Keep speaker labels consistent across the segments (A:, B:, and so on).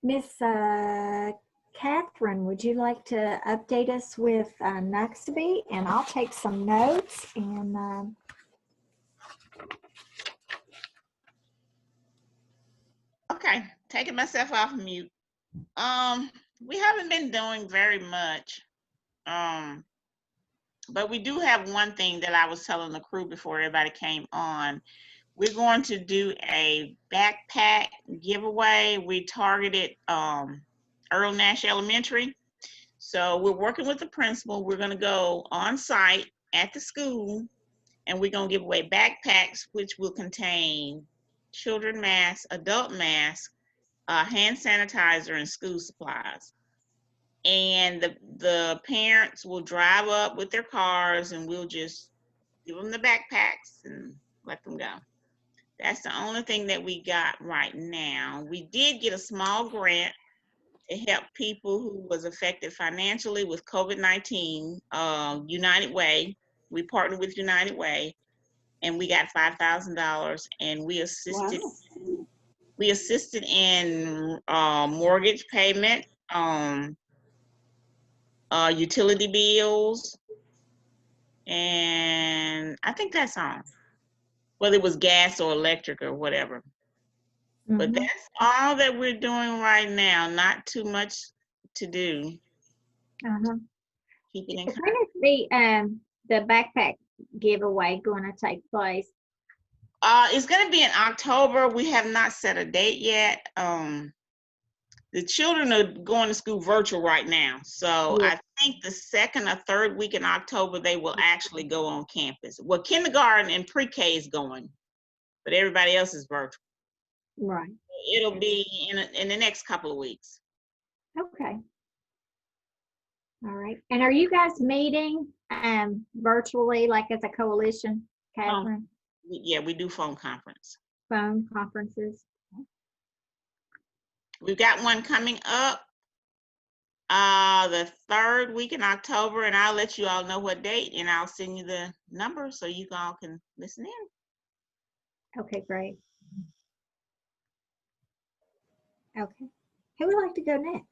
A: Miss Catherine, would you like to update us with Nuxtable? And I'll take some notes and
B: Okay, taking myself off of mute. We haven't been doing very much. But we do have one thing that I was telling the crew before everybody came on. We're going to do a backpack giveaway. We targeted Earl Nash Elementary. So we're working with the principal. We're going to go on site at the school and we're going to give away backpacks, which will contain children masks, adult masks, hand sanitizer, and school supplies. And the parents will drive up with their cars and we'll just give them the backpacks and let them go. That's the only thing that we got right now. We did get a small grant to help people who was affected financially with COVID-19, United Way. We partnered with United Way and we got $5,000 and we assisted. Wow. We assisted in mortgage payment, utility bills, and I think that's all. Whether it was gas or electric or whatever. Mm-hmm. But that's all that we're doing right now. Not too much to do. Keeping in contact.
A: When is the backpack giveaway going to take place?
B: It's going to be in October. We have not set a date yet. The children are going to school virtual right now. So yeah. I think the second or third week in October, they will actually go on campus. Well, kindergarten and pre-K is going, but everybody else is virtual.
A: Right.
B: It'll be in the next couple of weeks.
A: Okay. All right. And are you guys meeting virtually, like as a coalition, Catherine?
B: Yeah, we do phone conference.
A: Phone conferences.
B: We've got one coming up the third week in October, and I'll let you all know what date, and I'll send you the number so you all can listen in.
A: Okay, great. Okay. Who would like to go next?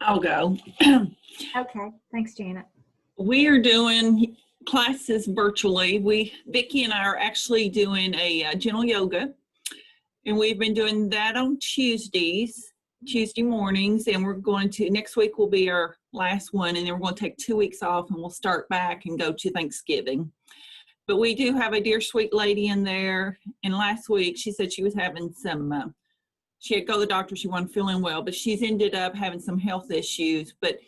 C: I'll go.
A: Okay, thanks, Janet.
C: We are doing classes virtually. Vicki and I are actually doing a gentle yoga, and we've been doing that on Tuesday mornings, and we're going to, next week will be our last one, and then we're going to take 2 weeks off, and we'll start back and go to Thanksgiving. But we do have a dear sweet lady in there, and last week she said she was having some, she had to go to the doctor, she wasn't feeling well, but she's ended up having some health issues. But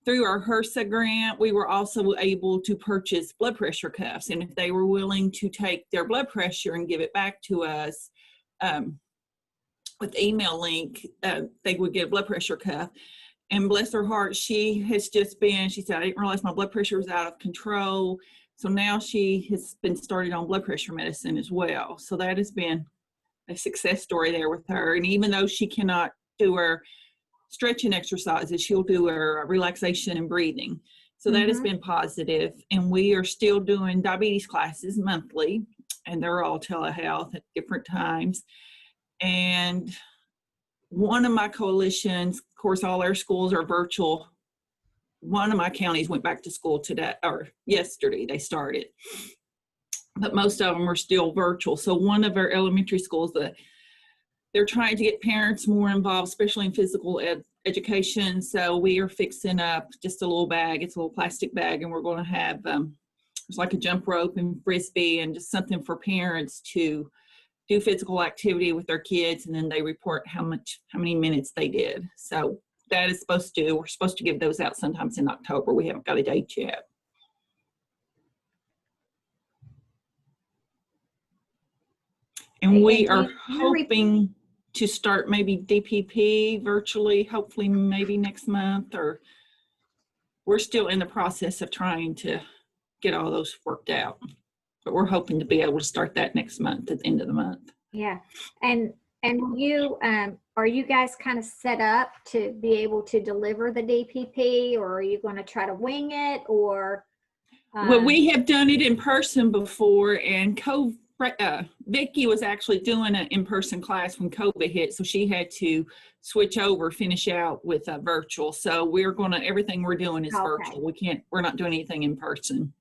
C: through our HRSA grant, we were also able to purchase blood pressure cuffs. And if they were willing to take their blood pressure and give it back to us with the email link, they would get a blood pressure cuff. And bless her heart, she has just been, she said, I didn't realize my blood pressure was out of control. So now she has been started on blood pressure medicine as well. So that has been a success story there with her. And even though she cannot do her stretching exercises, she'll do her relaxation and breathing. So that has been positive. And we are still doing diabetes classes monthly, and they're all telehealth at different times. And one of my coalitions, of course, all our schools are virtual. One of my counties went back to school today, or yesterday they started, but most of them are still virtual. So one of our elementary schools, they're trying to get parents more involved, especially in physical education. So we are fixing up just a little bag. It's a little plastic bag, and we're going to have, it's like a jump rope and frisbee and just something for parents to do physical activity with their kids, and then they report how many minutes they did. So that is we're supposed to give those out sometimes in October. We haven't got a date yet. And we are hoping to start maybe DPP virtually, hopefully maybe next month, or we're still in the process of trying to get all those worked out. But we're hoping to be able to start that next month, at the end of the month.
A: Yeah. And you, are you guys kind of set up to be able to deliver the DPP, or are you going to try to wing it, or?
C: Well, we have done it in person before, and Vicki was actually doing an in-person class when COVID hit, so she had to switch over, finish out with virtual. So everything we're doing is
A: Okay.
C: virtual. We're not doing anything in person.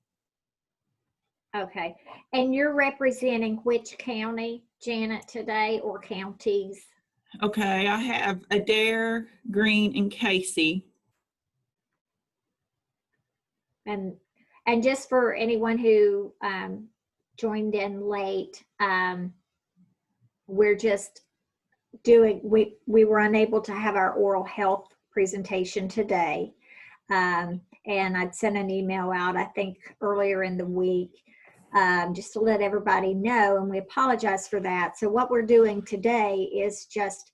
A: Okay, and you're representing which county, Janet, today, or counties?
C: Okay, I have Adair, Green, and Casey.
A: And just for anyone who joined in late, we're just doing, we were unable to have our oral health presentation today. And I'd sent an email out, I think, earlier in the week, just to let everybody know, and we apologize for that. So what we're doing today is just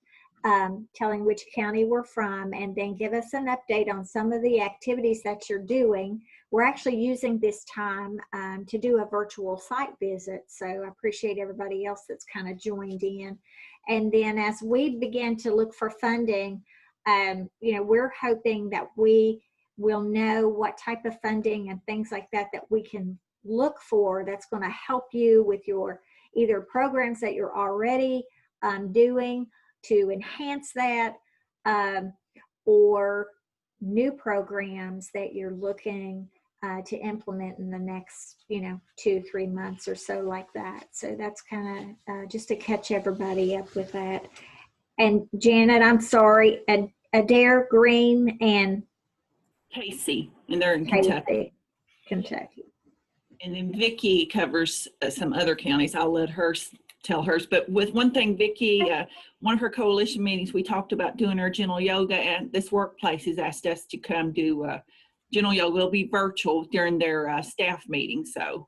A: telling which county we're from, and then give us an update on some of the activities that you're doing. We're actually using this time to do a virtual site visit, so I appreciate everybody else that's kind of joined in. And then as we begin to look for funding, we're hoping that we will know what type of funding and things like that that we can look for that's going to help you with your either programs that you're already doing to enhance that, or new programs that you're looking to implement in the next 2-3 months or so, like that. So that's kind of just to catch everybody up with that. And Janet, I'm sorry, Adair, Green, and
C: Casey, and they're in
A: Kentucky.
C: And then Vicki covers some other counties. I'll let her tell hers. But with one thing, Vicki, one of her coalition meetings, we talked about doing our gentle yoga, and this workplace has asked us to come do gentle yoga. It'll be virtual during their staff meeting. So,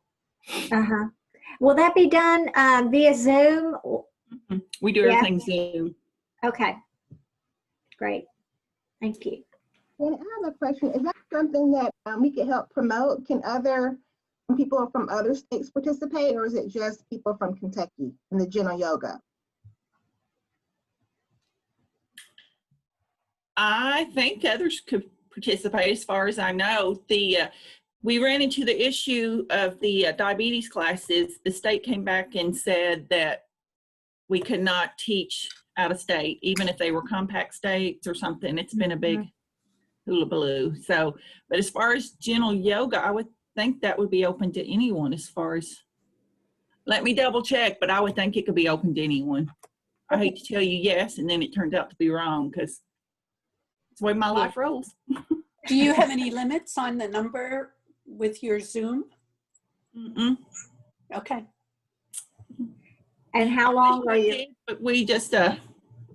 A: will that be done via Zoom?
C: We do everything Zoom.
A: Okay, great. Thank you.
D: And I have a question. Is that something that we could help promote? Can other people from other states participate, or is it just people from Kentucky in the gentle yoga?
C: I think others could participate. As far as I know, we ran into the issue of the diabetes classes. The state came back and said that we could not teach out of state, even if they were compact states or something. It's been a big hullabaloo. So, but as far as gentle yoga, I would think that would be open to anyone. As far as, let me double check, but I would think it could be open to anyone. I hate to tell you yes, and then it turns out to be wrong, because it's the way my life rolls.
E: Do you have any limits on the number with your Zoom?
C: Mm-mm.
E: Okay.
A: And how long are you?
C: But we just,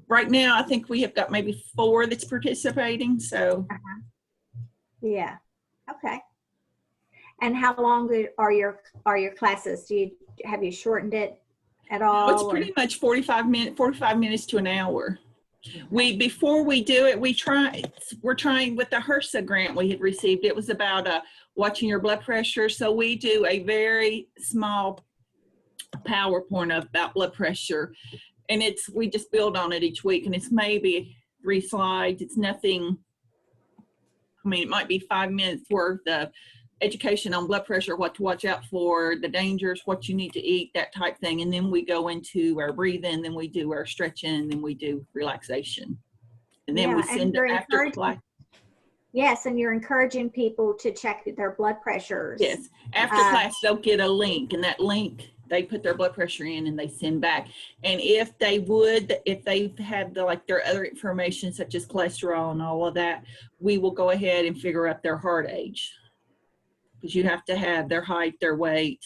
C: right now, I think we have got maybe 4 that's participating, so.
A: Yeah, okay. And how long are your classes? Have you shortened it at all?
C: It's pretty much 45 minutes to an hour. Before we do it, we're trying with the HRSA grant we had received. It was about watching your blood pressure. So we do a very small PowerPoint about blood pressure, and we just build on it each week, and it's maybe 3 slides. It's nothing. I mean, it might be 5 minutes worth of education on blood pressure, what to watch out for, the dangers, what you need to eat, that type thing. And then we go into our breathing, then we do our stretching, and then we do relaxation. And then we send it after class.
A: Yes, and you're encouraging people to check their blood pressures.
C: Yes, after class, they'll get a link, and that link, they put their blood pressure in and they send back. And if they have their other information, such as cholesterol and all of that, we will go ahead and figure out their heart age. Because you have to have their height, their weight,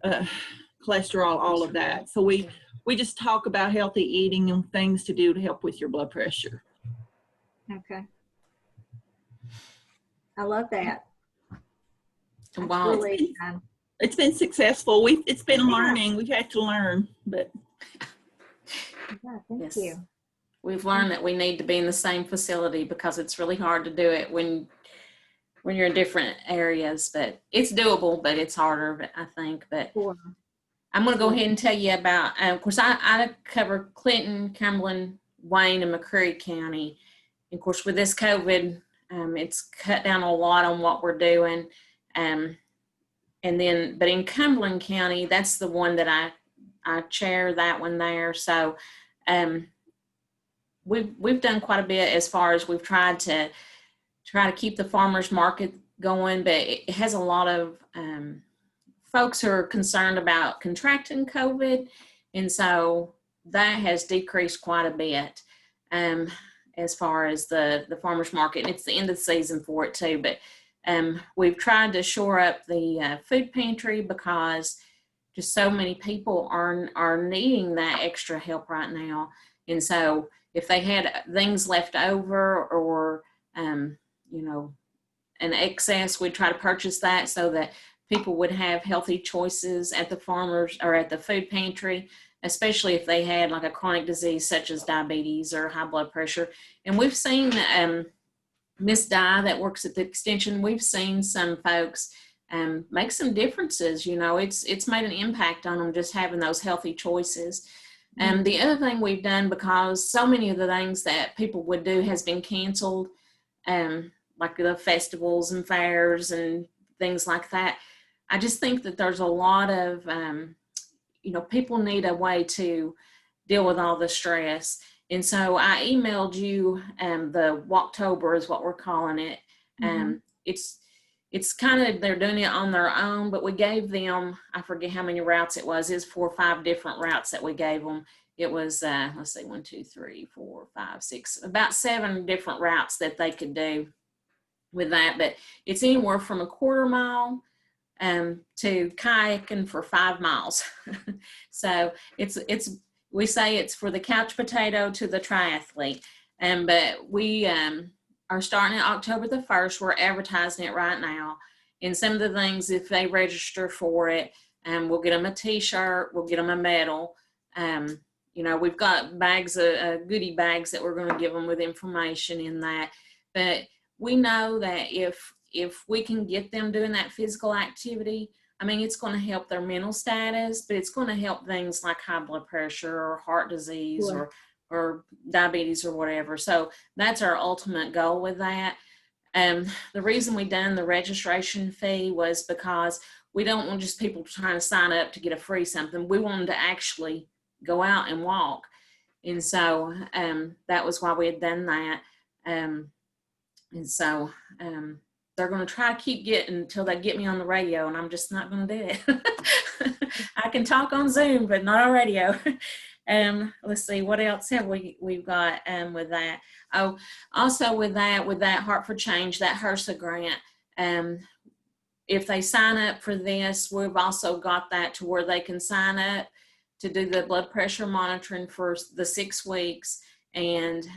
C: cholesterol, all of that. So we just talk about healthy eating and things to do to help with your blood pressure.
A: Okay. I love that.
E: Wow.
A: Really,
C: it's been successful. It's been learning. We've had to learn, but.
A: Yeah, thank you.
F: We've learned that we need to be in the same facility, because it's really hard to do it when you're in different areas, but it's doable, but it's harder, I think. But
A: Sure.
F: I'm going to go ahead and tell you about, of course, I cover Clinton, Cumberland, Wayne, and McCreary County. And of course, with this COVID, it's cut down a lot on what we're doing. And then, but in Cumberland County, that's the one that I chair that one there. So we've done quite a bit as far as we've tried to keep the farmers market going, but it has a lot of folks who are concerned about contracting COVID. And so that has decreased quite a bit as far as the farmers market. And it's the end of the season for it too. But we've tried to shore up the food pantry because just so many people are needing that extra help right now. And so if they had things left over or, you know, an excess, we'd try to purchase that so that people would have healthy choices at the farmers or at the food pantry, especially if they had like a chronic disease such as diabetes or high blood pressure. And we've seen Miss Di that works at the extension, we've seen some folks make some differences. You know, it's made an impact on them just having those healthy choices. And the other thing we've done, because so many of the things that people would do has been canceled, like the festivals and fairs and things like that. I just think that there's a lot of, you know, people need a way to deal with all the stress. And so I emailed you the Walktober is what we're calling it. It's kind of, they're doing it on their own, but we gave them, I forget how many routes it was. It's 4 or 5 different routes that we gave them. It was, let's see, 1, 2, 3, 4, 5, 6, about 7 different routes that they could do with that. But it's anywhere from a 1/4 mile to kayaking for 5 miles. So we say it's for the couch potato to the triathlete. But we are starting at October the 1st. We're advertising it right now. And some of the things, if they register for it, we'll get them a t-shirt, we'll get them a medal. You know, we've got bags of goodie bags that we're going to give them with information in that. But we know that if we can get them doing that physical activity, I mean, it's going to help their mental status, but it's going to help things like high blood pressure or heart disease or diabetes or whatever. So that's our ultimate goal with that. The reason we done the registration fee was because we don't want just people trying to sign up to get a free something. We want them to actually go out and walk. And so that was why we had done that. And so they're going to try to keep getting until they get me on the radio, and I'm just not going to do it. I can talk on Zoom, but not on radio. Let's see, what else have we've got with that? Oh, also with that Heart for Change, that HRSA grant, if they sign up for this, we've also got that to where they can sign up to do the blood pressure monitoring for the 6 weeks, and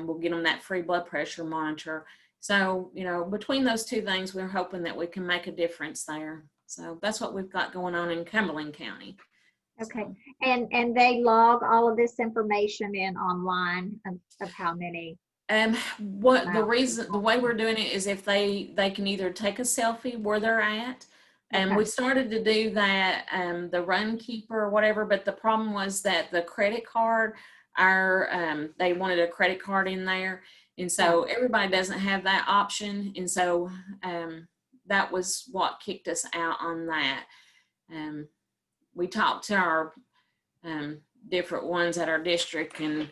F: we'll get them that free blood pressure monitor. So, you know, between those 2 things, we're hoping that we can make a difference there. So that's what we've got going on in Cumberland County.
A: Okay. And they log all of this information in online of how many?
F: The way we're doing it is if they can either take a selfie where they're at. And we started to do that, the Run Keeper or whatever, but the problem was that the credit card, they wanted a credit card in there. And so everybody doesn't have that option. And so that was what kicked us out on that. We talked to our different ones at our district, and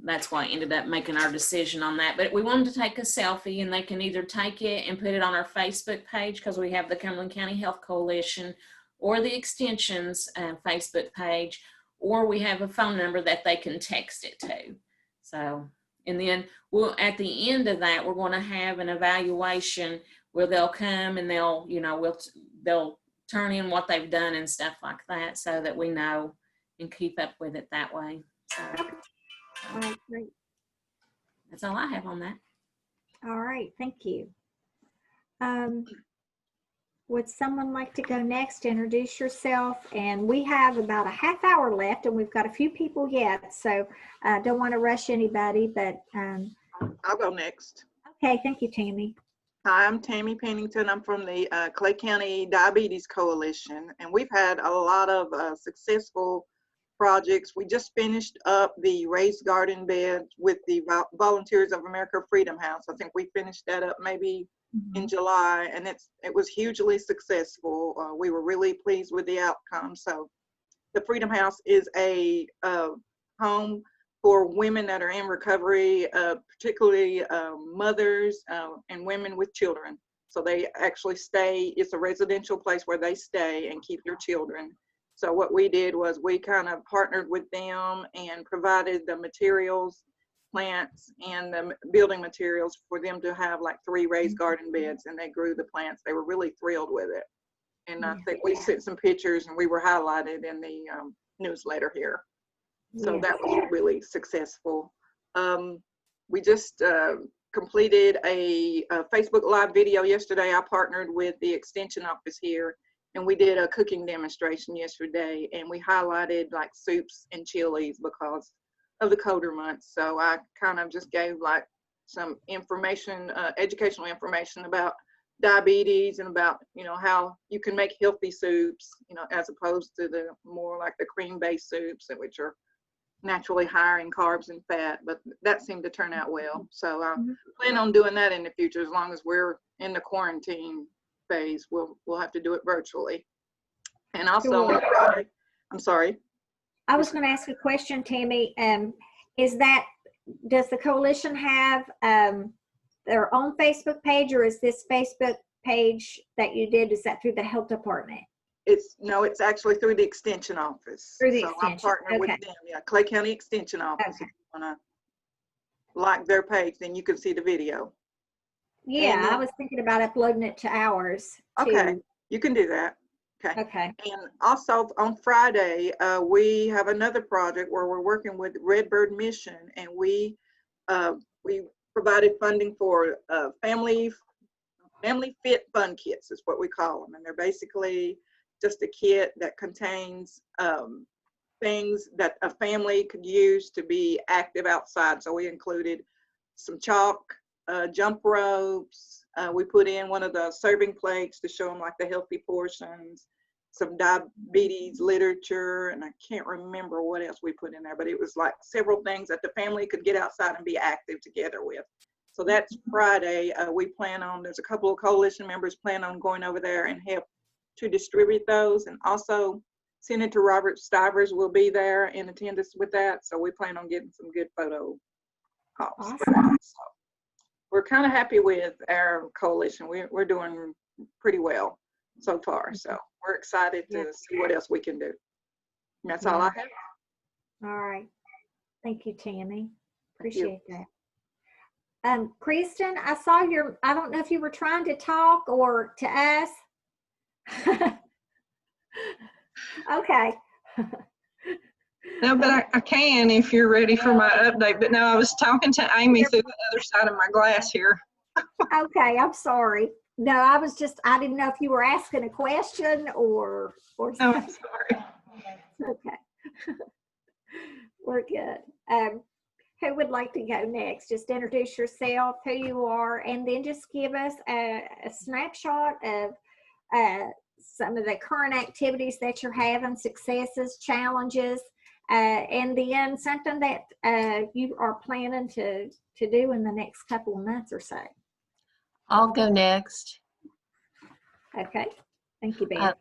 F: that's why I ended up making our decision on that. But we wanted to take a selfie, and they can either take it and put it on our Facebook page, because we have the Cumberland County Health Coalition, or the Extension's Facebook page, or we have a phone number that they can text it to. So, and then at the end of that, we're going to have an evaluation where they'll come and they'll turn in what they've done and stuff like that, so that we know and keep up with it that way. So
A: All right, great.
F: that's all I have on that.
A: All right, thank you. Would someone like to go next? Introduce yourself. And we have about a half hour left, and we've got a few people yet, so I don't want to rush anybody, but
G: I'll go next.
A: okay, thank you, Tammy.
G: Hi, I'm Tammy Pennington. I'm from the Clay County Diabetes Coalition, and we've had a lot of successful projects. We just finished up the raised garden bed with the Volunteers of America Freedom House. I think we finished that up maybe in July, and it was hugely successful. We were really pleased with the outcome. So the Freedom House is a home for women that are in recovery, particularly mothers and women with children. So they actually stay, it's a residential place where they stay and keep their children. So what we did was we kind of partnered with them and provided the materials, plants, and the building materials for them to have like 3 raised garden beds, and they grew the plants. They were really thrilled with it. And I think we sent some pictures and we were highlighted in the newsletter here. So
A: Yes.
G: that was really successful. We just completed a Facebook Live video yesterday. I partnered with the Extension office here, and we did a cooking demonstration yesterday, and we highlighted like soups and chilies because of the colder months. So I kind of just gave like some information, educational information about diabetes and about, you know, how you can make healthy soups, you know, as opposed to the more like the cream-based soups, which are naturally higher in carbs and fat, but that seemed to turn out well. So I plan on doing that in the future. As long as we're in the quarantine phase, we'll have to do it virtually. And also on Friday, I'm sorry.
A: I was going to ask a question, Tammy. Does the coalition have their own Facebook page, or is this Facebook page that you did, is that through the health department?
G: It's actually through the Extension office.
A: Through the
G: so
A: Extension,
G: I partner with
A: okay.
G: them. Yeah, Clay County Extension office.
A: Okay.
G: If you want to like their page, then you can see the video.
A: Yeah,
G: And then-
A: I was thinking about uploading it to ours too.
G: Okay, you can do that. Okay.
A: Okay.
G: And also on Friday, we have another project where we're working with Redbird Mission, and we provided funding for family fit fun kits is what we call them. And they're basically just a kit that contains things that a family could use to be active outside. So we included some chalk, jump ropes. We put in one of the serving plates to show them like the healthy portions, some diabetes literature, and I can't remember what else we put in there, but it was like several things that the family could get outside and be active together with. So that's Friday. There's a couple of coalition members plan on going over there and help to distribute those. And also Senator Robert Stivers will be there in attendance with that. So we plan on getting some good photo ops for that. So we're kind of happy with our coalition. We're doing pretty well so far. So we're excited to see what else we can do. And that's all I have.
A: All right. Thank you, Tammy.
G: Thank you.
A: Appreciate that. Kristen, I saw I don't know if you were trying to talk or to us. Okay.
H: No, but I can if you're ready for my update. But no, I was talking to Amy through the other side of my glass here.
A: Okay, I'm sorry. No, I didn't know if you were asking a question or
H: Oh, I'm
A: something.
H: sorry.
A: Okay. We're good. Who would like to go next? Just introduce yourself, who you are, and then just give us a snapshot of some of the current activities that you're having, successes, challenges, and then something that you are planning to do in the next couple of months or so.
I: I'll go next.
A: Okay. Thank you, Beth.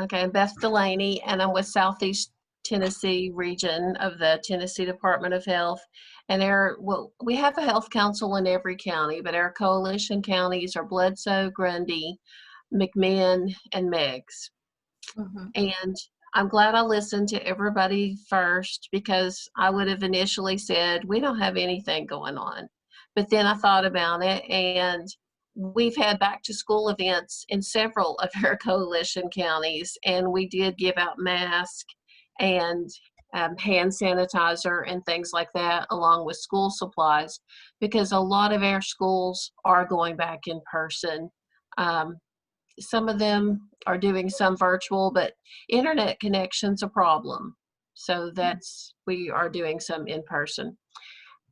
I: Okay, I'm Beth Delaney, and I'm with Southeast Tennessee region of the Tennessee Department of Health. And we have a health council in every county, but our coalition counties are Bledsoe, Grundy, McMinn, and Meigs. And I'm glad I listened to everybody first, because I would have initially said, we don't have anything going on. But then I thought about it, and we've had back to school events in several of our coalition counties, and we did give out masks and hand sanitizer and things like that, along with school supplies, because a lot of our schools are going back in person. Some of them are doing some virtual, but internet connection's a problem. So we are doing some in person.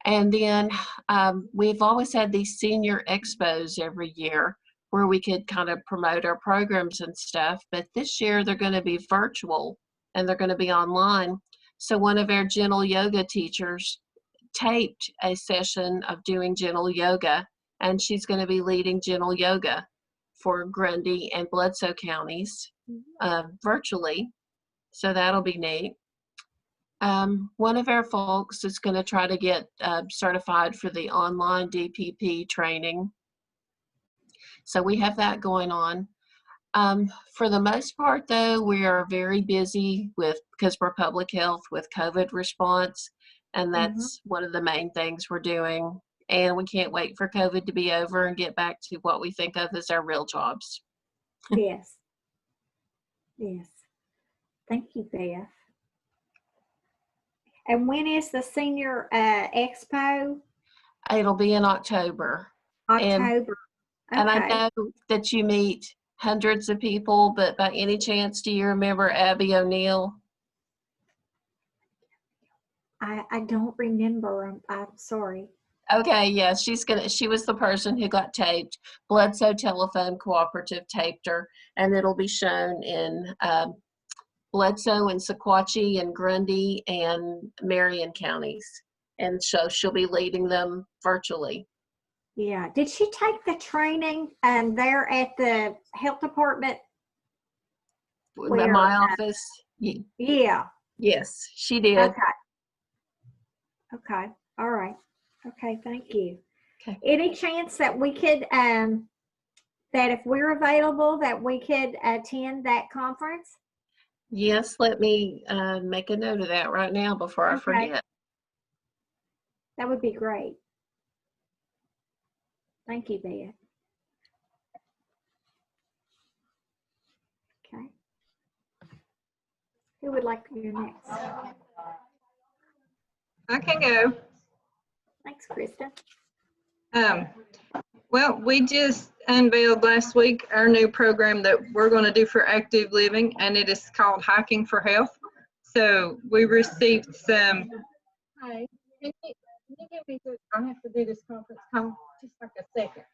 I: And then we've always had these senior expos every year where we could kind of promote our programs and stuff. But this year they're going to be virtual and they're going to be online. So one of our gentle yoga teachers taped a session of doing gentle yoga and she's going to be leading gentle yoga for Grundy and Bledsoe counties virtually. So that'll be neat. One of our folks is going to try to get certified for the online DPP training. So we have that going on. For the most part, though, we are very busy because we're public health with COVID response, and that's one of the main things we're doing. And we can't wait for COVID to be over and get back to what we think of as our real jobs.
A: Yes. Yes. Thank you, Beth. And when is the senior expo?
I: It'll be in October.
A: October.
I: And I
A: Okay.
I: know that you meet hundreds of people, but by any chance, do you remember Abby O'Neill?
A: I don't remember. I'm sorry.
I: Okay, yeah, she was the person who got taped. Bledsoe Telephone Cooperative taped her, and it'll be shown in Bledsoe and Sequatchie and Grundy and Marion counties. And so she'll be leading them virtually.
A: Yeah. Did she take the training there at the health department?
I: At my office?
A: Yeah.
I: Yes, she did.
A: Okay. Okay. All right. Okay. Thank you.
I: Okay.
A: Any chance that we could, that if we're available, that we could attend that conference?
I: Yes, let me make a note of that right now before I
A: Okay.
I: forget.
A: That would be great. Thank you, Beth. Okay. Who would like to go next?
H: I can go.
A: Thanks, Krista.
H: Well, we just unveiled last week our new program that we're going to do for active living, and it is called Hiking for Health. So we received some. Hi, can you give me I have to do this conference call just like a second.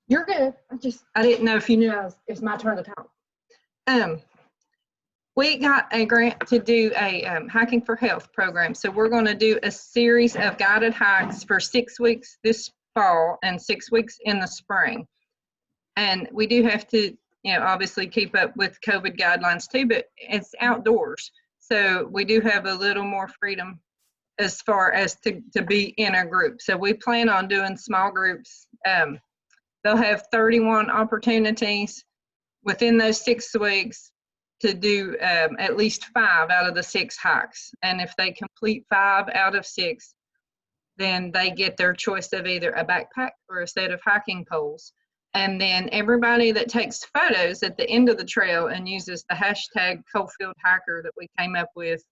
H: You're good. I didn't know if you knew it's my turn to talk. We got a grant to do a Hiking for Health program. So we're going to do a series of guided hikes for 6 weeks this fall and 6 weeks in the spring. And we do have to, obviously keep up with COVID guidelines too, but it's outdoors. So we do have a little more freedom as far as to be in a group. So we plan on doing small groups. They'll have 31 opportunities within those 6 weeks to do at least 5 out of the 6 hikes. And if they complete 5 out of 6, then they get their choice of either a backpack or a set of hiking poles. And then everybody that takes photos at the end of the trail and uses the hashtag Coalfield Hiker that we came up with,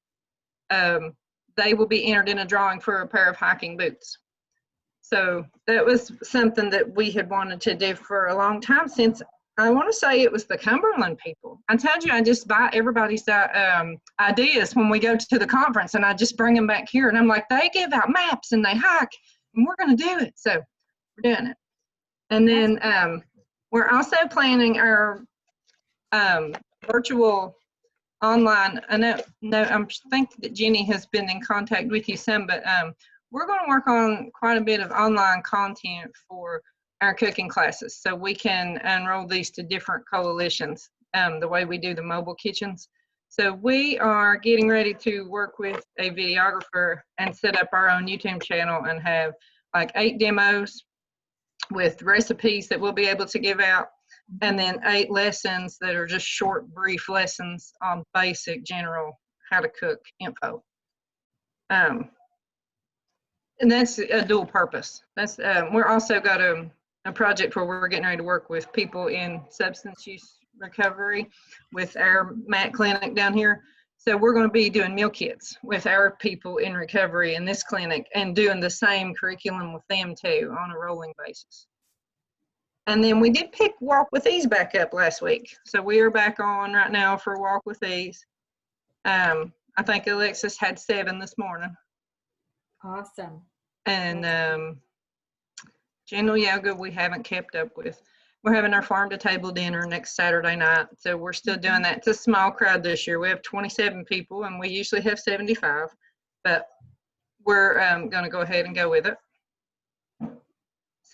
H: they will be entered in a drawing for a pair of hiking boots. So that was something that we had wanted to do for a long time, since I want to say it was the Cumberland people. I told you I just buy everybody's ideas when we go to the conference, and I just bring them back here, and I'm like, they give out maps and they hike, and we're going to do it. So we're doing it. And then we're also planning our virtual online. I know I think that Jenny has been in contact with you some, but we're going to work on quite a bit of online content for our cooking classes, so we can enroll these to different coalitions, the way we do the mobile kitchens. So we are getting ready to work with a videographer and set up our own YouTube channel and have like 8 demos with recipes that we'll be able to give out, and then 8 lessons that are just short, brief lessons on basic general how to cook info. And that's a dual purpose. That's we're also got a project where we're getting ready to work with people in substance use recovery with our MAT clinic down here. So we're going to be doing meal kits with our people in recovery in this clinic and doing the same curriculum with them too on a rolling basis. And then we did pick Walk with Ease back up last week. So we are back on right now for Walk with Ease. I think Alexis had 7 this morning.
A: Awesome.
H: And gentle yoga we haven't kept up with. We're having our farm to table dinner next Saturday night, so we're still doing that. It's a small crowd this year. We have 27 people, and we usually have 75, but we're going to go ahead and go with it.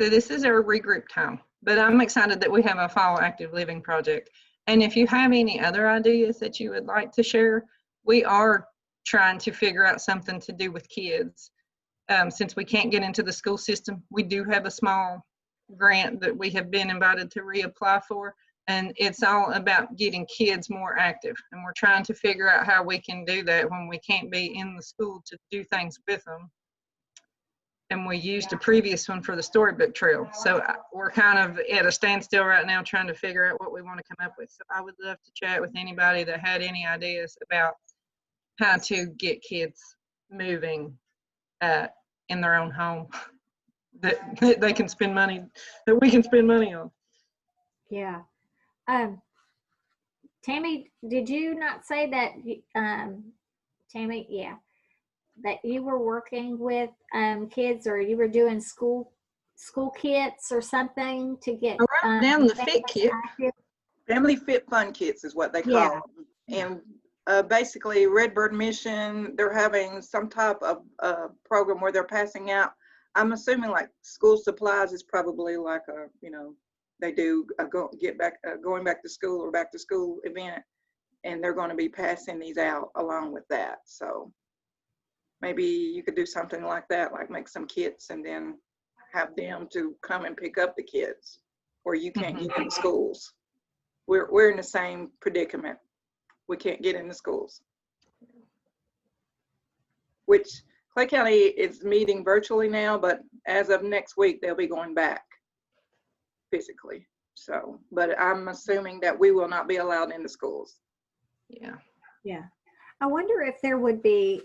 H: So this is our regroup time, but I'm excited that we have a fall active living project. And if you have any other ideas that you would like to share, we are trying to figure out something to do with kids. Since we can't get into the school system, we do have a small grant that we have been invited to reapply for. And it's all about getting kids more active. And we're trying to figure out how we can do that when we can't be in the school to do things with them. And we used a previous one for the storybook trail. So we're kind of at a standstill right now trying to figure out what we want to come up with. So I would love to chat with anybody that had any ideas about how to get kids moving in their own home that they can spend money, that we can spend money on.
A: Yeah. Tammy, did you not say that, Tammy, yeah, that you were working with kids, or you were doing school kits or something to get
G: I wrote down the
A: families
G: fit kit.
A: active?
G: Family Fit Fun Kits is what they call
A: Yeah.
G: them. And basically Redbird Mission, they're having some type of program where they're passing out. I'm assuming like school supplies is probably like a, you know, they do a going back to school or back to school event, and they're going to be passing these out along with that. So maybe you could do something like that, like make some kits and then have them to come and pick up the kids where you can't get in the schools. We're in the same predicament. We can't get in the schools. Which Clay County is meeting virtually now, but as of next week, they'll be going back physically. So, but I'm assuming that we will not be allowed in the schools.
H: Yeah.
A: Yeah. I wonder if there would be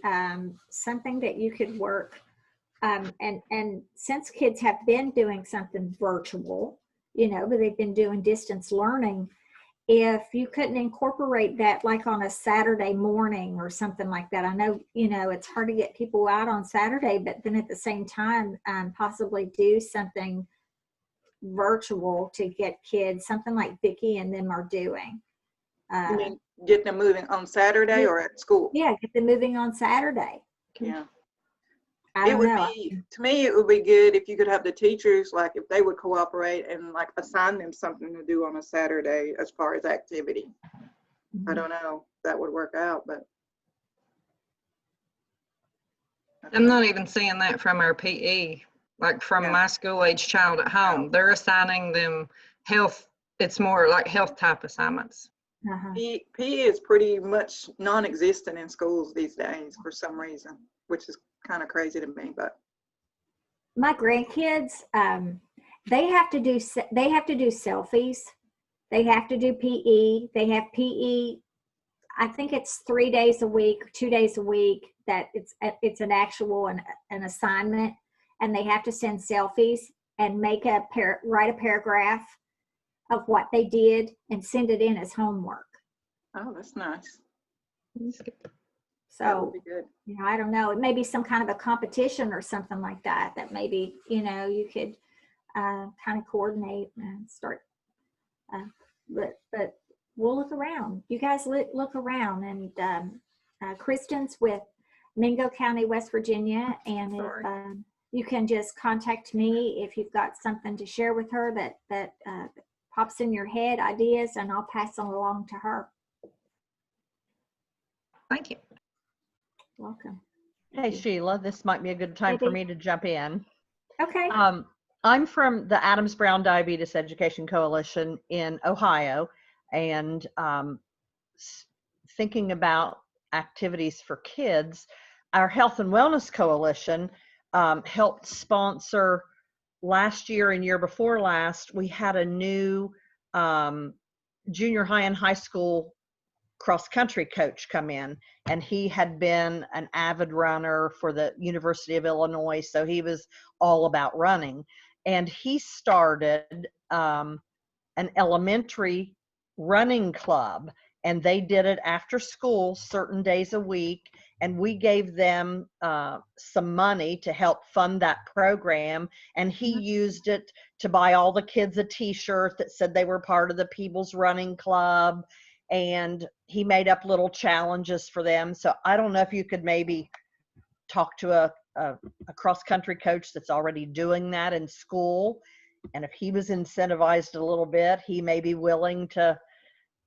A: something that you could work, and since kids have been doing something virtual, you know, but they've been doing distance learning, if you couldn't incorporate that like on a Saturday morning or something like that. I know, you know, it's hard to get people out on Saturday, but then at the same time, possibly do something virtual to get kids, something like Vicki and them are doing.
G: You mean get them moving on Saturday or at school?
A: Yeah, get them moving on Saturday.
G: Yeah.
A: I
G: It
A: don't
G: would
A: know.
G: be, to me, it would be good if you could have the teachers, like if they would cooperate and like assign them something to do on a Saturday as far as activity. I don't know if that would work out, but.
H: I'm not even seeing that from our PE, like from
G: Yeah.
H: my school age child at home. They're assigning them health. It's more like health type assignments.
A: Uh-huh.
G: PE is pretty much non-existent in schools these days for some reason, which is kind of crazy to me, but.
A: My grandkids, they have to do selfies. They have to do PE. They have PE. I think it's 3 days a week, 2 days a week that it's an actual an assignment, and they have to send selfies and write a paragraph of what they did and send it in as homework.
G: Oh, that's nice. That
A: So,
G: would be good.
A: you know, I don't know, it may be some kind of a competition or something like that, that maybe, you know, you could kind of coordinate and start, but we'll look around. You guys look around, and Kristen's with Mingo County, West Virginia, and if you can just contact me if you've got something to share with her that pops in your head, ideas, and I'll pass them along to her.
H: Thank you.
A: Welcome.
J: Hey, Sheila, this might be a good time for
A: Maybe.
J: me to jump in.
A: Okay.
J: I'm from the Adams Brown Diabetes Education Coalition in Ohio, and thinking about activities for kids, our Health and Wellness Coalition helped sponsor last year and year before last. We had a new junior high and high school cross-country coach come in, and he had been an avid runner for the University of Illinois, so he was all about running. And he started an elementary running club, and they did it after school certain days a week, and we gave them some money to help fund that program, and he used it to buy all the kids a t-shirt that said they were part of the Peebles Running Club, and he made up little challenges for them. So I don't know if you could maybe talk to a a cross-country coach that's already doing that in school. And if he was incentivized a little bit, he may be willing to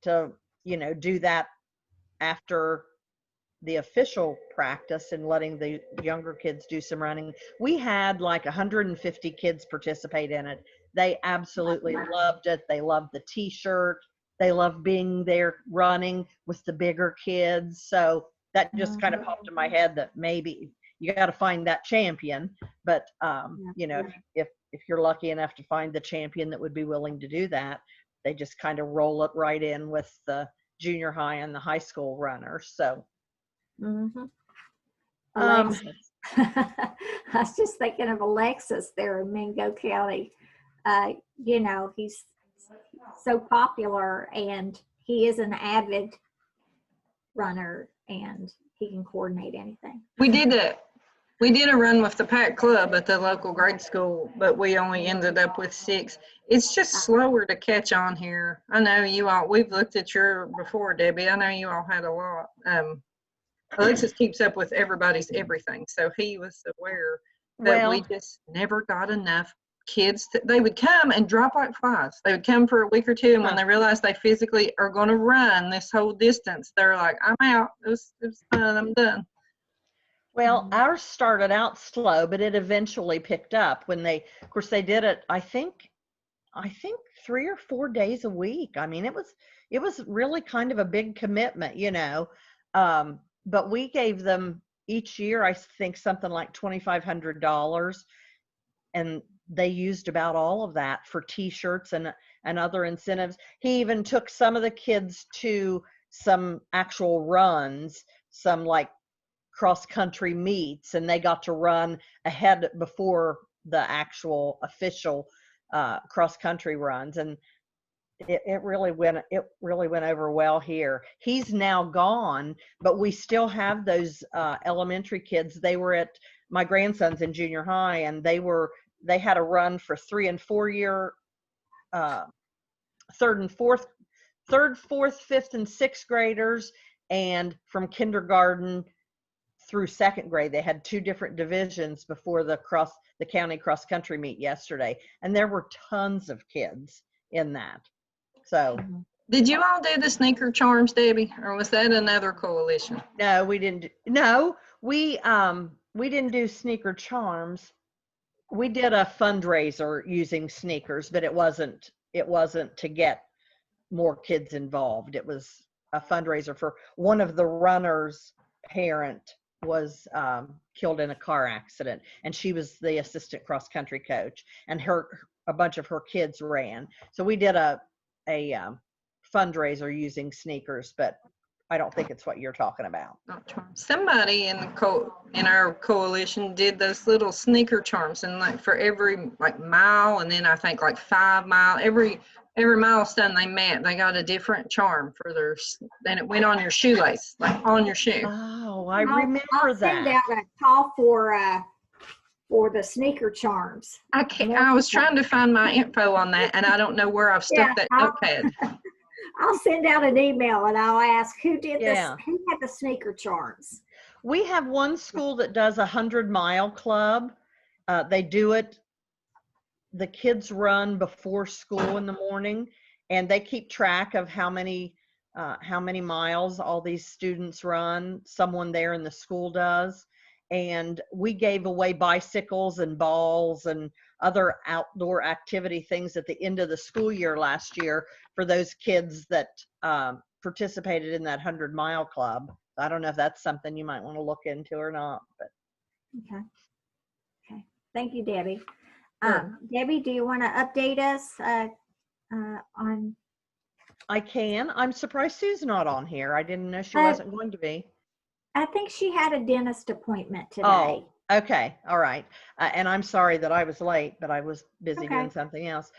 J: do that after the official practice and letting the younger kids do some running. We had like 150 kids participate in it. They absolutely loved it. They loved the t-shirt. They loved being there running with the bigger kids. So that just kind of popped in my head that maybe you got to find that champion. But, if you're lucky enough to find the champion that would be willing to do that, they just kind of roll it right in with the junior high and the high school runners. So,
A: Alexis. I was just thinking of Alexis there in Mingo County. He's so popular, and he is an avid runner, and he can coordinate anything.
H: We did a run with the Pack Club at the local grade school, but we only ended up with 6. It's just slower to catch on here. I know you all, we've looked at your before, Debbie. I know you all had a lot. Alexis keeps up with everybody's everything, so he was aware that we just never got enough kids. They would come and drop like flies. They would come for a week or two, and when they realized they physically are going to run this whole distance, they're like, I'm out. It was fun. I'm done.
J: Well, ours started out slow, but it eventually picked up when they did it, I think 3 or 4 days a week. I mean, it was really kind of a big commitment, but we gave them each year, I think something like $2,500, and they used about all of that for t-shirts and other incentives. He even took some of the kids to some actual runs, some like cross-country meets, and they got to run ahead before the actual official cross-country runs, and it really went over well here. He's now gone, but we still have those elementary kids. They were at my grandson's in junior high, and they had a run for 3 and 4 year, third, fourth, 5th, and 6th graders, and from kindergarten through 2nd grade. They had 2 different divisions before the county cross country meet yesterday, and there were tons of kids in that. So,
H: did you all do the sneaker charms, Debbie, or was that another coalition?
J: No, we didn't. No, we didn't do sneaker charms. We did a fundraiser using sneakers, but it wasn't to get more kids involved. It was a fundraiser for one of the runners' parent was killed in a car accident, and she was the assistant cross country coach, and a bunch of her kids ran. So we did a fundraiser using sneakers, but I don't think it's what you're talking about.
H: Somebody in our coalition did those little sneaker charms, and like for every mile, and then I think like 5 mile, every milestone they met, they got a different charm for and it went on your shoelace, like on your shoe.
J: Oh, I remember
A: I'll
J: that.
A: send out a call for the sneaker charms.
H: I was trying to find my info on that, and I don't know where I've stuck that notepad.
A: I'll send out an email and I'll ask who did this, who had the sneaker charms.
J: We have one school that does 100-mile club. They do it. The kids run before school in the morning, and they keep track of how many miles all these students run. Someone there in the school does. And we gave away bicycles and balls and other outdoor activity things at the end of the school year last year for those kids that participated in that 100-mile club. I don't know if that's something you might want to look into or not. But
A: Okay. Thank you, Debbie.
J: Sure.
A: Debbie, do you want to update us on?
J: I can. I'm surprised Sue's not on here. I didn't know she wasn't going to be.
A: I think she had a dentist appointment today.
J: Oh, okay. All right. And I'm sorry that I was late, but I was busy doing something else.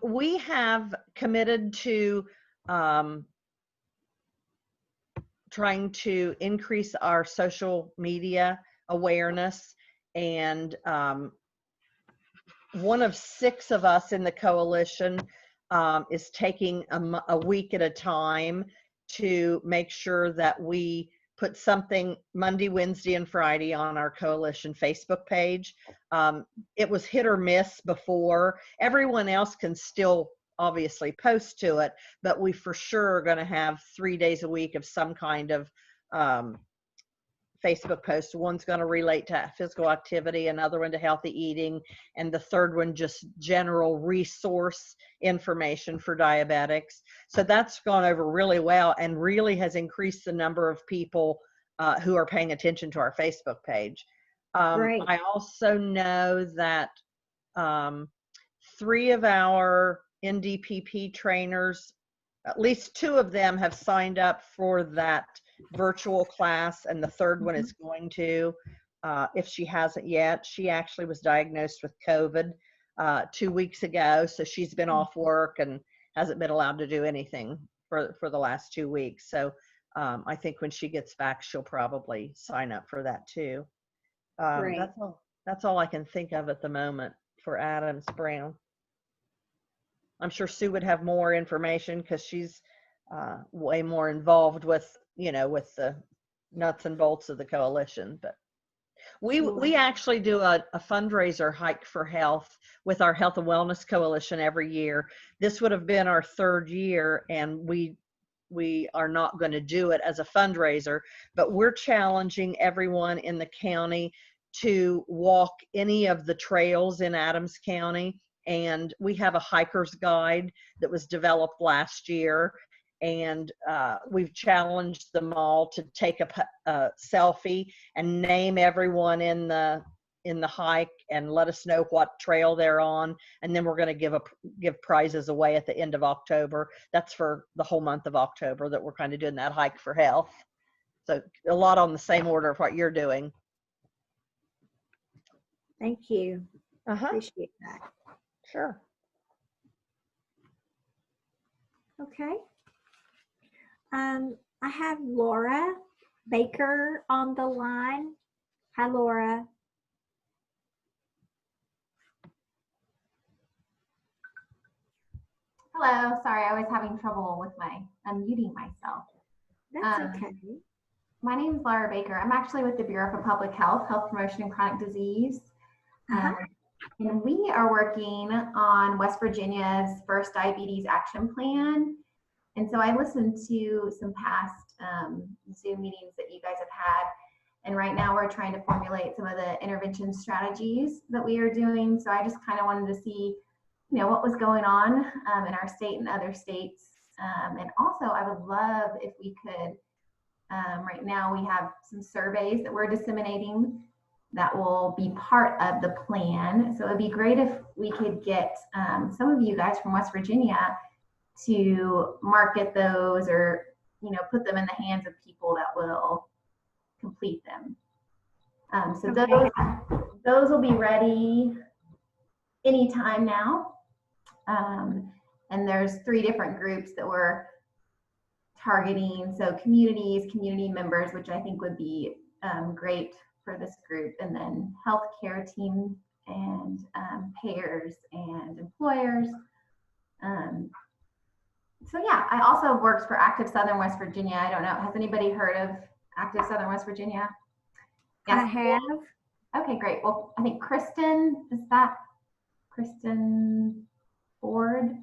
J: We have committed to trying to increase our social media awareness, and one of 6 of us in the coalition is taking a week at a time to make sure that we put something Monday, Wednesday, and Friday on our coalition Facebook page. It was hit or miss before. Everyone else can still obviously post to it, but we for sure are going to have 3 days a week of some kind of Facebook post. One's going to relate to physical activity, another one to healthy eating, and the third one just general resource information for diabetics. So that's gone over really well and really has increased the number of people who are paying attention to our Facebook page.
A: Great.
J: I also know that 3 of our NDPP trainers, at least 2 of them have signed up for that virtual class, and the third one is going to, if she hasn't yet. She actually was diagnosed with COVID 2 weeks ago, so she's been off work and hasn't been allowed to do anything for the last 2 weeks. So I think when she gets back, she'll probably sign up for that too.
A: Great.
J: That's all I can think of at the moment for Adams Brown. I'm sure Sue would have more information because she's way more involved with, with the nuts and bolts of the coalition. But we actually do a fundraiser, Hike for Health, with our Health and Wellness Coalition every year. This would have been our 3rd year, and we are not going to do it as a fundraiser, but we're challenging everyone in the county to walk any of the trails in Adams County. And we have a hiker's guide that was developed last year, and we've challenged them all to take a selfie and name everyone in the hike and let us know what trail they're on, and then we're going to give prizes away at the end of October. That's for the whole month of October that we're kind of doing that Hike for Health. So a lot on the same order of what you're doing.
A: Thank you.
J: Uh-huh.
A: Appreciate that.
J: Sure.
A: Okay. I have Laura Baker on the line. Hi, Laura.
K: Hello, sorry, I was having trouble with my unmuting myself.
A: That's okay.
K: My name is Laura Baker. I'm actually with the Bureau for Public Health, Health Promotion and Chronic Disease. And we are working on West Virginia's first diabetes action plan. And so I listened to some past Zoom meetings that you guys have had. And right now we're trying to formulate some of the intervention strategies that we are doing. So I just kind of wanted to see, what was going on in our state and other states. And also I would love if we could, right now we have some surveys that we're disseminating that will be part of the plan. So it'd be great if we could get some of you guys from West Virginia to market those or, put them in the hands of people that will complete them. So
A: Okay.
K: those will be ready anytime now. And there's 3 different groups that we're targeting. So communities, community members, which I think would be great for this group, and then healthcare team and payers and employers. So yeah, I also worked for Active Southern West Virginia. I don't know, has anybody heard of Active Southern West Virginia?
A: I have.
K: Okay, great. Well, I think Kristen, is that Kristen Ford?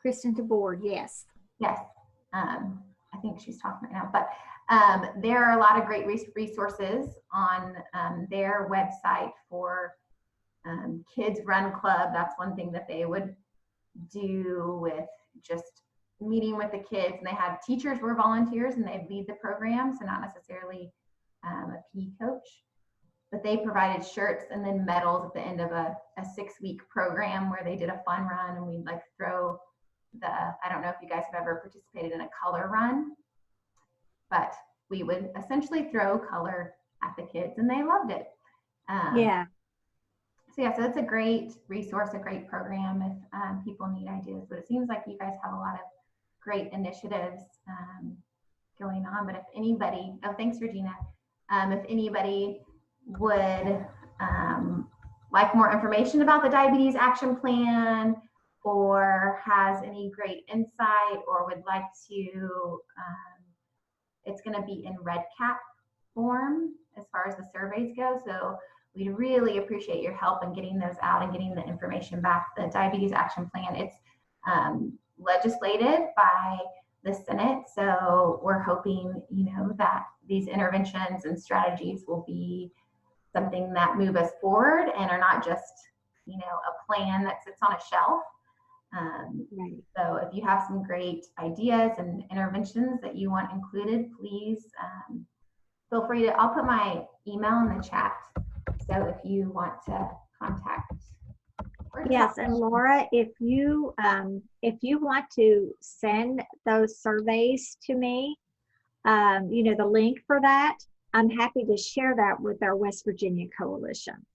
A: Kristen DeBoard, yes.
K: Yes. I think she's talking right now, but there are a lot of great resources on their website for Kids Run Club. That's one thing that they would do with just meeting with the kids. And they have teachers who are volunteers and they lead the program, so not necessarily a PE coach. But they provided shirts and then medals at the end of a 6-week program where they did a fun run, and we'd like throw I don't know if you guys have ever participated in a color run, but we would essentially throw color at the kids and they loved it.
A: Yeah.
K: So yeah, so it's a great resource, a great program if people need ideas, but it seems like you guys have a lot of great initiatives going on. But if anybody, thanks Regina, if anybody would like more information about the Diabetes Action Plan, or has any great insight, or would like to it's going to be in red cap form as far as the surveys go. So we really appreciate your help in getting those out and getting the information back. The Diabetes Action Plan, it's legislated by the Senate. So we're hoping, that these interventions and strategies will be something that move us forward and are not just, a plan that sits on a shelf.
A: Right.
K: So if you have some great ideas and interventions that you want included, please feel free to, I'll put my email in the chat. So if you want to contact.
A: Yes, and Laura, if you want to send those surveys to me, the link for that, I'm happy to share that with our West Virginia coalitions.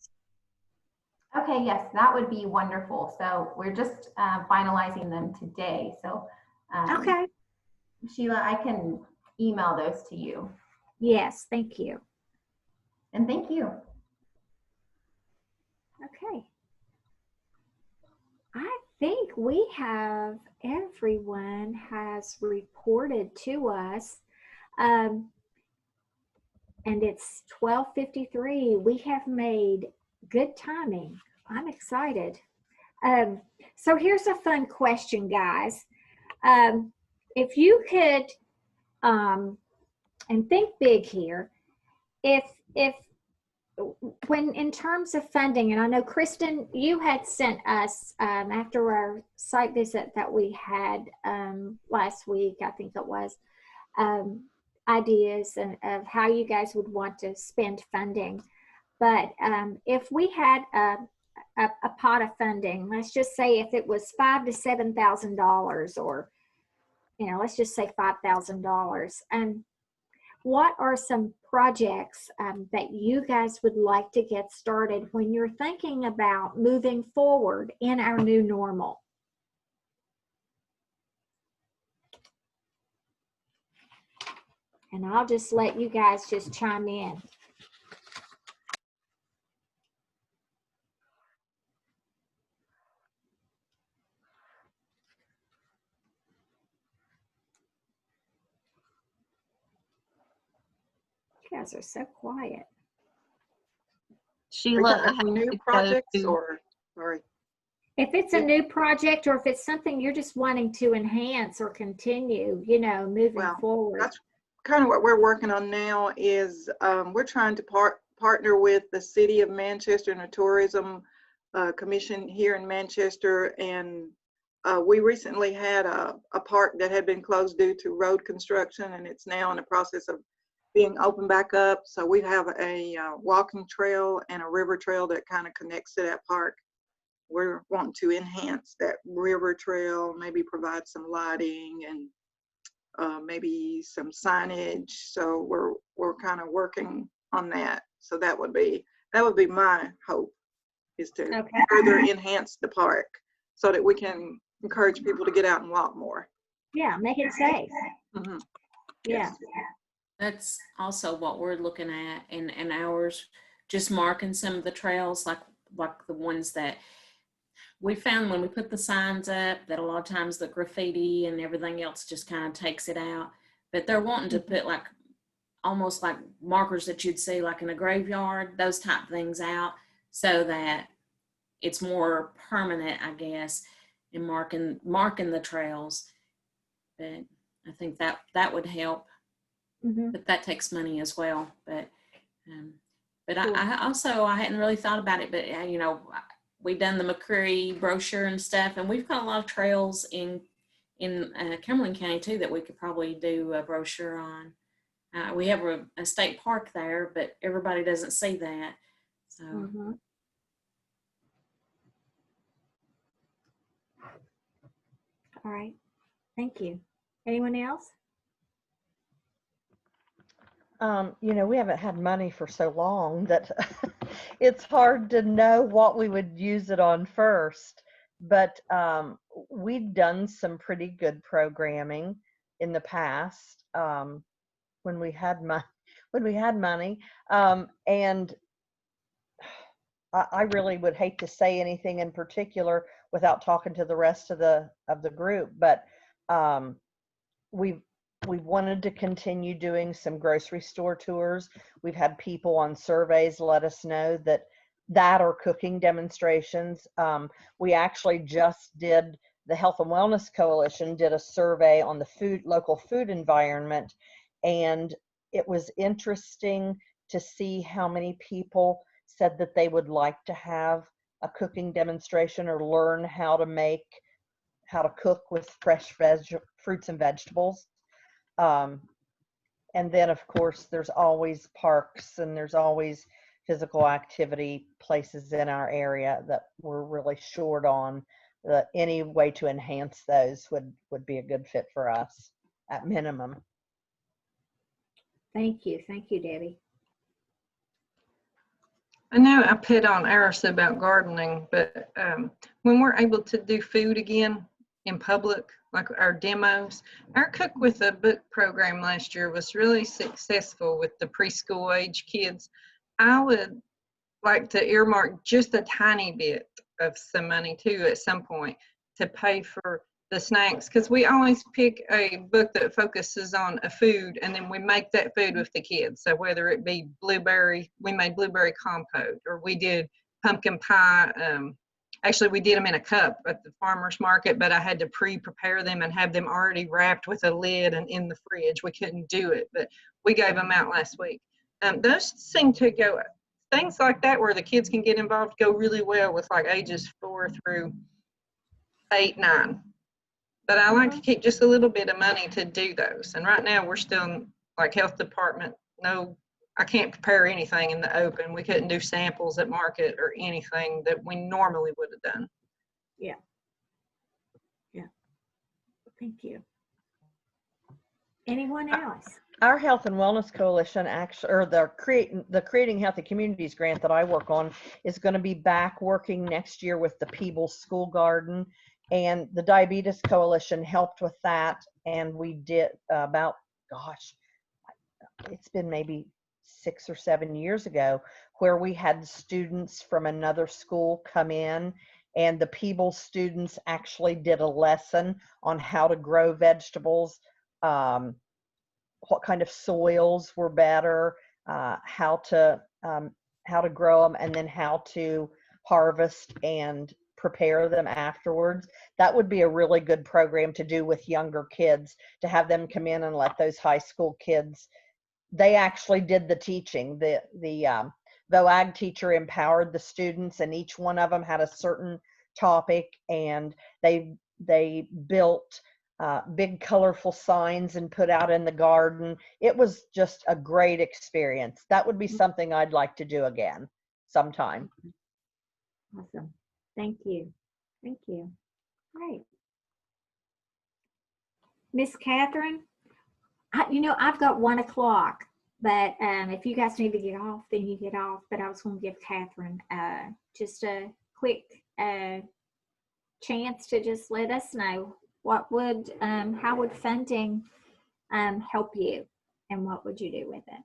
K: Okay, yes, that would be wonderful. So we're just finalizing them today. So
A: Okay.
K: Sheila, I can email those to you.
A: Yes, thank you.
K: And thank you.
A: Okay. I think we have, everyone has reported to us. And it's 12:53. We have made good timing. I'm excited. So here's a fun question, guys. If you could, and think big here, if when in terms of funding, and I know Kristen, you had sent us after our site visit that we had last week, I think it was, ideas of how you guys would want to spend funding. But if we had a pot of funding, let's just say if it was $5,000 to $7,000, or let's just say $5,000, and what are some projects that you guys would like to get started when you're thinking about moving forward in our new normal? And I'll just let you guys just chime in. You guys are so quiet.
I: Sheila, I
G: For
I: have
G: new
I: to go
G: projects
I: to-
G: or, sorry.
A: If it's a new project, or if it's something you're just wanting to enhance or continue, moving
G: Well,
A: forward.
G: that's kind of what we're working on now is we're trying to partner with the City of Manchester and the Tourism Commission here in Manchester. And we recently had a park that had been closed due to road construction, and it's now in the process of being opened back up. So we have a walking trail and a river trail that kind of connects to that park. We're wanting to enhance that river trail, maybe provide some lighting and maybe some signage. So we're kind of working on that. So that would be my hope, is to further enhance the park so that we can encourage people to get out and walk more.
A: Yeah, make it safe.
G: Mm-hmm.
A: Yeah.
F: That's also what we're looking at in ours, just marking some of the trails, like the ones that we found when we put the signs up, that a lot of times the graffiti and everything else just kind of takes it out. But they're wanting to put like almost like markers that you'd see like in a graveyard, those type things out, so that it's more permanent, I guess, in marking the trails. But I think that would help.
A: Mm-hmm.
F: But that takes money as well. But
A: Cool.
F: I hadn't really thought about it. But we've done the McCreary brochure and stuff, and we've got a lot of trails in Cumberland County too that we could probably do a brochure on. We have a state park there, but everybody doesn't see that. So.
A: Mm-hmm. All right. Thank you. Anyone else?
J: We haven't had money for so long that it's hard to know what we would use it on first. But we've done some pretty good programming in the past when we had money. And I really would hate to say anything in particular without talking to the rest of the group. But we've wanted to continue doing some grocery store tours. We've had people on surveys let us know that or cooking demonstrations. We actually just did, the Health and Wellness Coalition did a survey on the local food environment, and it was interesting to see how many people said that they would like to have a cooking demonstration or learn how to cook with fresh fruits and vegetables. And then, of course, there's always parks and there's always physical activity places in our area that we're really short on. Any way to enhance those would be a good fit for us at minimum.
A: Thank you, Debbie.
H: I know I put on ours about gardening, but when we're able to do food again in public, like our demos, our Cook with a Book program last year was really successful with the preschool age kids. I would like to earmark just a tiny bit of some money too at some point to pay for the snacks, because we always pick a book that focuses on a food and then we make that food with the kids. So whether it be blueberry, we made blueberry compote, or we did pumpkin pie. Actually, we did them in a cup at the farmer's market, but I had to pre-prepare them and have them already wrapped with a lid and in the fridge. We couldn't do it, but we gave them out last week. Those seem to go, things like that where the kids can get involved go really well with like ages 4 through 8, 9. But I like to keep just a little bit of money to do those. And right now we're still like health department. No, I can't prepare anything in the open. We couldn't do samples at market or anything that we normally would have done.
A: Yeah. Thank you. Anyone else?
J: Our Health and Wellness Coalition, actually, or the Creating Healthy Communities grant that I work on, is going to be back working next year with the Peebles School Garden, and the Diabetes Coalition helped with that. And we did it's been maybe 6 or 7 years ago, where we had students from another school come in, and the Peebles students actually did a lesson on how to grow vegetables, what kind of soils were better, how to grow them, and then how to harvest and prepare them afterwards. That would be a really good program to do with younger kids, to have them come in and let those high school kids. They actually did the teaching. The VOAG teacher empowered the students, and each one of them had a certain topic, and they built big colorful signs and put out in the garden. It was just a great experience. That would be something I'd like to do again sometime.
A: Awesome. Thank you. Great. Miss Catherine, I've got 1 o'clock, but if you guys need to get off, then you get off. But I was going to give Catherine just a quick chance to just let us know how would funding help you, and what would you do with it?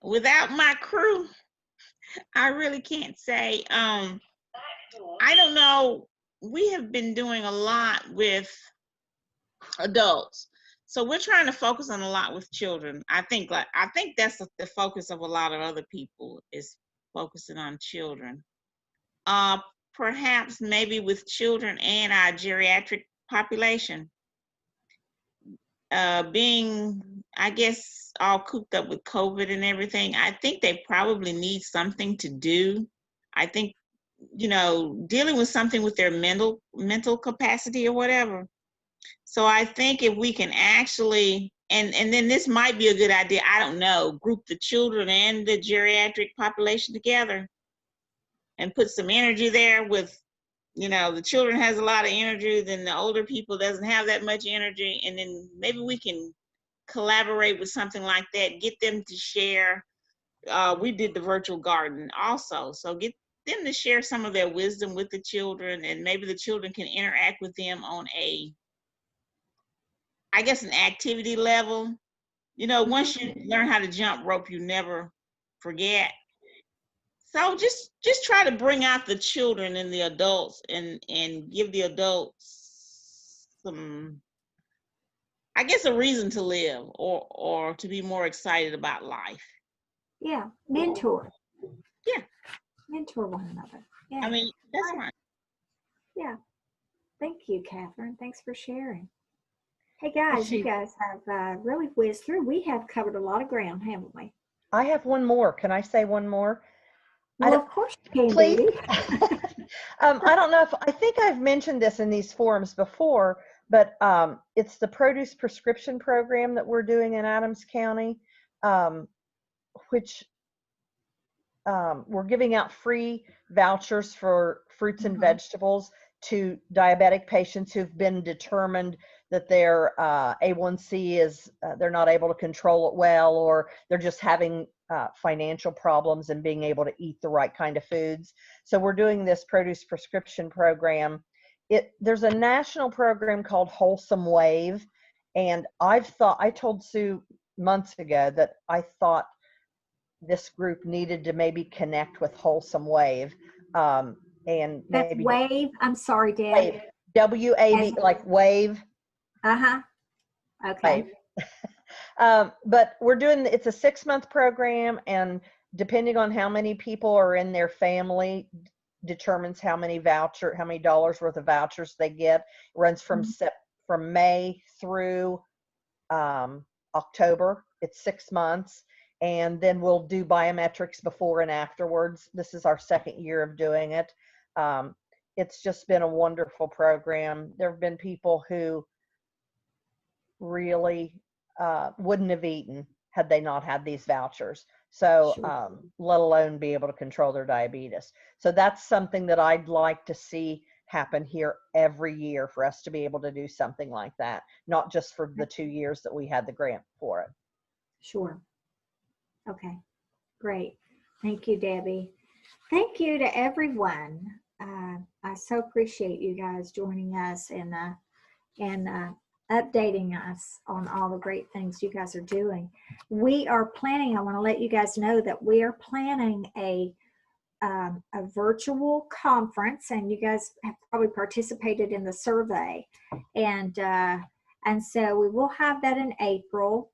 B: Without my crew, I really can't say. I don't know. We have been doing a lot with adults, so we're trying to focus on a lot with children. I think that's the focus of a lot of other people, is focusing on children. Perhaps maybe with children and our geriatric population. Being, I guess, all cooped up with COVID and everything, I think they probably need something to do. I think, dealing with something with their mental capacity or whatever. So I think if we can actually, and then this might be a good idea, I don't know, group the children and the geriatric population together and put some energy there with, the children has a lot of energy, then the older people doesn't have that much energy, and then maybe we can collaborate with something like that, get them to share. We did the virtual garden also, so get them to share some of their wisdom with the children, and maybe the children can interact with them on an activity level. Once you learn how to jump rope, you never forget. So just try to bring out the children and the adults, and give the adults I guess, a reason to live, or to be more excited about life.
A: Yeah, mentor.
B: Yeah.
A: Mentor one another. Yeah.
B: I mean, that's fine.
A: Yeah. Thank you, Catherine. Thanks for sharing. Hey guys, you guys have really whizzed through. We have covered a lot of ground, haven't we?
J: I have one more. Can I say one more?
A: Well, of course you can,
J: Please.
A: baby.
J: I don't know if, I think I've mentioned this in these forums before, but it's the produce prescription program that we're doing in Adams County, which we're giving out free vouchers for fruits and vegetables to diabetic patients who've been determined that their A1C is, they're not able to control it well, or they're just having financial problems and being able to eat the right kind of foods. So we're doing this produce prescription program. There's a national program called Wholesome Wave, and I told Sue months ago that I thought this group needed to maybe connect with Wholesome Wave, and
A: That's
J: maybe
A: Wave. I'm sorry, Deb.
J: Wave, W-A-V, like wave.
A: Uh-huh. Okay.
J: But we're doing, it's a 6-month program, and depending on how many people are in their family determines how many dollars worth of vouchers they get. It runs from May through October. It's 6 months. And then we'll do biometrics before and afterwards. This is our 2nd year of doing it. It's just been a wonderful program. There have been people who really wouldn't have eaten had they not had these vouchers. So let alone be able to control their diabetes. So that's something that I'd like to see happen here every year, for us to be able to do something like that, not just for the 2 years that we had the grant for it.
A: Sure. Okay, great. Thank you, Debbie. Thank you to everyone. I so appreciate you guys joining us and updating us on all the great things you guys are doing. We are planning, I want to let you guys know that we are planning a virtual conference, and you guys have probably participated in the survey. And so we will have that in April.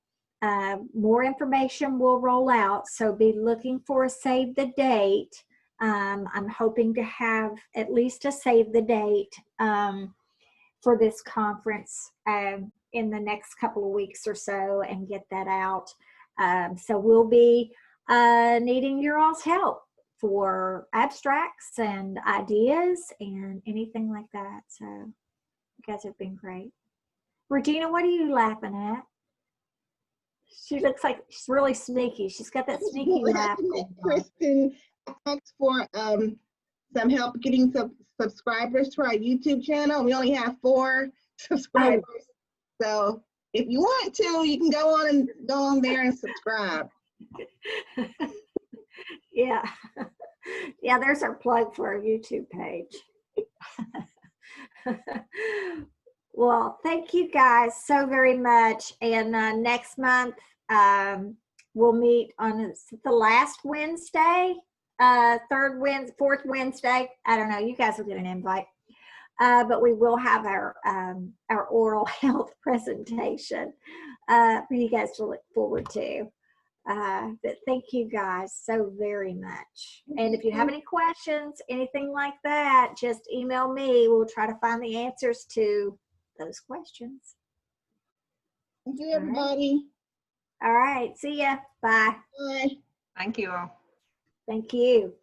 A: More information will roll out, so be looking for a save the date. I'm hoping to have at least a save the date for this conference in the next couple of weeks or so, and get that out. So we'll be needing your all's help for abstracts and ideas and anything like that. So you guys have been great. Regina, what are you laughing at? She looks like she's really sneaky. She's got that sneaky laugh.
D: Kristen asked for some help getting some subscribers to our YouTube channel. We only have 4 subscribers. So if you want to, you can go on there and subscribe.
A: Yeah. Yeah, there's our plug for our YouTube page. Well, thank you guys so very much. And next month, we'll meet on the last Wednesday, 4th Wednesday. I don't know. You guys will get an invite. But we will have our oral health presentation for you guys to look forward to. But thank you guys so very much. And if you have any questions, anything like that, just email me. We'll try to find the answers to those questions.
D: Thank you, everybody.
A: All right. See ya. Bye.
D: Bye.
H: Thank you all.
A: Thank you.